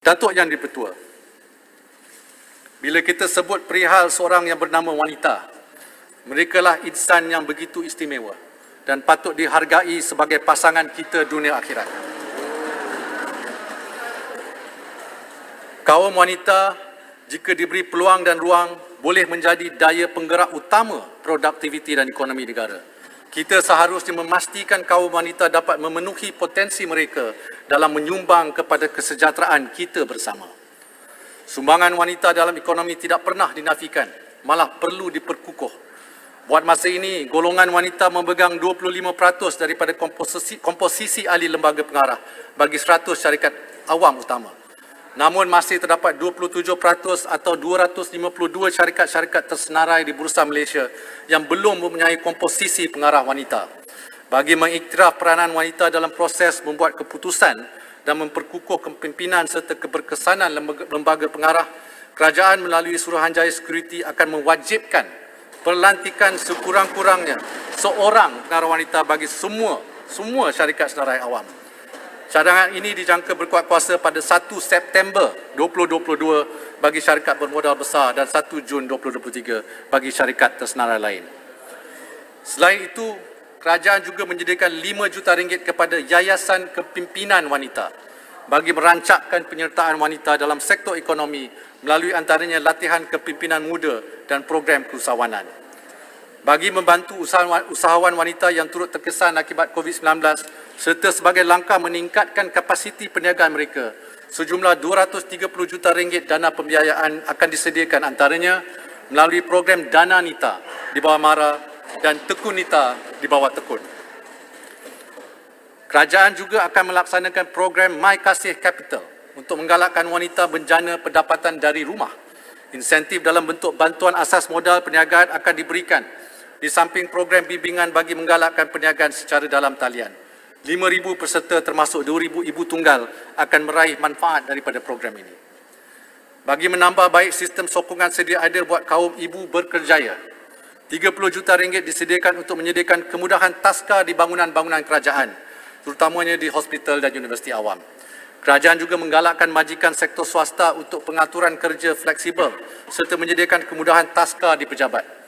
Datuk Yang di-Pertua, bila kita sebut perihal seorang yang bernama wanita, merekalah insan yang begitu istimewa dan patut dihargai sebagai pasangan kita dunia akhirat. Kaum wanita, jika diberi peluang dan ruang, boleh menjadi daya penggerak utama produktiviti dan ekonomi negara. Kita seharusnya memastikan kaum wanita dapat memenuhi potensi mereka dalam menyumbang kepada kesejahteraan kita bersama. Sumbangan wanita dalam ekonomi tidak pernah dinafikan, malah perlu diperkukuh. Buat masa ini, golongan wanita memegang 25% daripada komposisi ahli lembaga pengarah bagi 100 syarikat awam utama. Namun masih terdapat 27% atau 252 syarikat-syarikat tersenarai di Bursa Malaysia yang belum mempunyai komposisi pengarah wanita. Bagi mengiktiraf peranan wanita dalam proses membuat keputusan dan memperkukuh kepimpinan serta keberkesanan lembaga pengarah, kerajaan melalui Suruhanjaya Security akan mewajibkan pelantikan sekurang-kurangnya seorang pengarah wanita bagi semua syarikat senarai awam. Cadangan ini dijangka berkuat kuasa pada 1 September 2022 bagi syarikat bermodal besar dan 1 Jun 2023 bagi syarikat tersenarai lain. Selain itu, kerajaan juga menyediakan RM5 juta kepada Yayasan Kepimpinan Wanita bagi merancakkan penyertaan wanita dalam sektor ekonomi melalui antaranya latihan kepimpinan muda dan program keusahawanan. Bagi membantu usahawan wanita yang turut terkesan akibat COVID-19 serta sebagai langkah meningkatkan kapasiti perniagaan mereka, sejumlah RM230 juta dana pembiayaan akan disediakan antaranya melalui program Dana Nita di bawah MARA dan Tekun Nita di bawah Tekun. Kerajaan juga akan melaksanakan program My Kasih Capital untuk menggalakkan wanita berjana pendapatan dari rumah. Insentif dalam bentuk bantuan asas modal perniagaan akan diberikan di samping program bimbingan bagi menggalakkan perniagaan secara dalam talian. 5,000 peserta termasuk 2,000 ibu tunggal akan meraih manfaat daripada program ini. Bagi menambah baik sistem sokongan sedia ada buat kaum ibu berkerjaya, RM30 juta disediakan untuk menyediakan kemudahan taska di bangunan-bangunan kerajaan, terutamanya di hospital dan universiti awam. Kerajaan juga menggalakkan majikan sektor swasta untuk pengaturan kerja fleksibel serta menyediakan kemudahan taska di pejabat.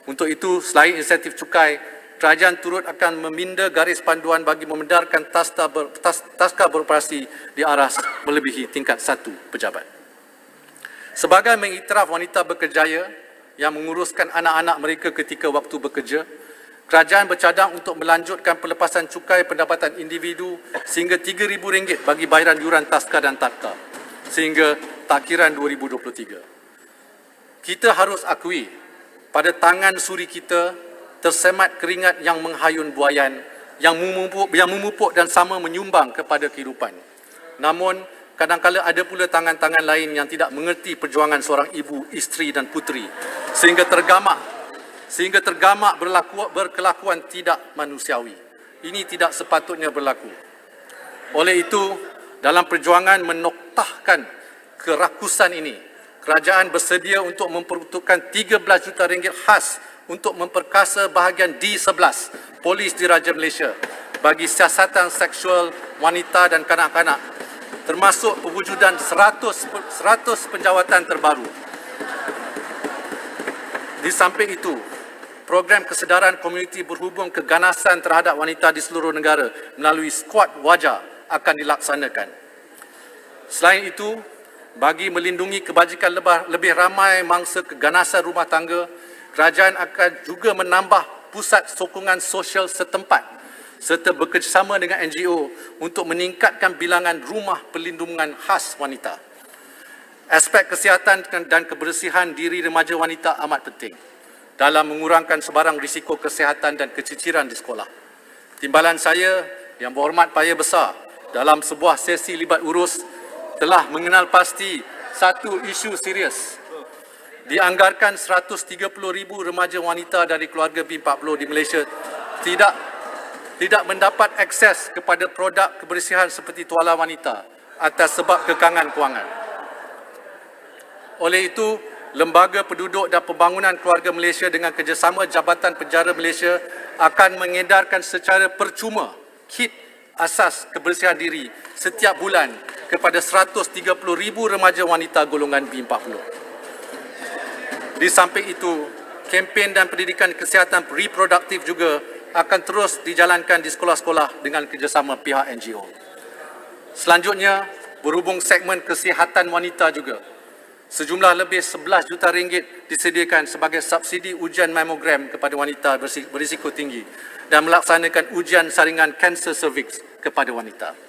Untuk itu, selain insentif cukai, kerajaan turut akan meminda garis panduan bagi memedarkan taska beroperasi di aras melebihi tingkat 1 pejabat. Sebagai mengiktiraf wanita berkerjaya yang menguruskan anak-anak mereka ketika waktu bekerja, kerajaan bercadang untuk melanjutkan pelepasan cukai pendapatan individu sehingga RM3,000 bagi bayaran yuran taska dan tadka sehingga takhiran 2023. Kita harus akui, pada tangan suri kita tersemat keringat yang menghayun buayan, yang memupuk dan sama menyumbang kepada kehidupan. Namun, kadang-kala ada pula tangan-tangan lain yang tidak mengerti perjuangan seorang ibu, isteri dan puteri sehingga tergamak berkelakuan tidak manusiawi. Ini tidak sepatutnya berlaku. Oleh itu, dalam perjuangan menoktahkan kerakusan ini, kerajaan bersedia untuk memperuntukkan RM13 juta khas untuk memperkasa bahagian D11 Polis Diraja Malaysia bagi siasatan seksual wanita dan kanak-kanak, termasuk pewujudan 100 penjawatan terbaru. Di samping itu, program kesedaran komuniti berhubung keganasan terhadap wanita di seluruh negara melalui skuad wajah akan dilaksanakan. Selain itu, bagi melindungi kebajikan lebih ramai mangsa keganasan rumah tangga, kerajaan akan juga menambah pusat sokongan sosial setempat serta bekerjasama dengan NGO untuk meningkatkan bilangan rumah perlindungan khas wanita. Aspek kesihatan dan kebersihan diri remaja wanita amat penting dalam mengurangkan sebarang risiko kesihatan dan keciciran di sekolah. Timbalan saya, Yang Berhormat Paya Besar, dalam sebuah sesi libat urus telah mengenal pasti satu isu serius. Dianggarkan 130,000 remaja wanita dari keluarga B40 di Malaysia tidak mendapat akses kepada produk kebersihan seperti tuala wanita atas sebab kekangan kewangan. Oleh itu, Lembaga Penduduk dan Pembangunan Keluarga Malaysia dengan kerjasama Jabatan Penjara Malaysia akan mengedarkan secara percuma kit asas kebersihan diri setiap bulan kepada 130,000 remaja wanita golongan B40. Di samping itu, kempen dan pendidikan kesihatan reproduktif juga akan terus dijalankan di sekolah-sekolah dengan kerjasama pihak NGO. Selanjutnya, berhubung segmen kesihatan wanita juga, sejumlah lebih 11 juta ringgit disediakan sebagai subsidi ujian mamogram kepada wanita berisiko tinggi dan melaksanakan ujian saringan kanser cervix kepada wanita.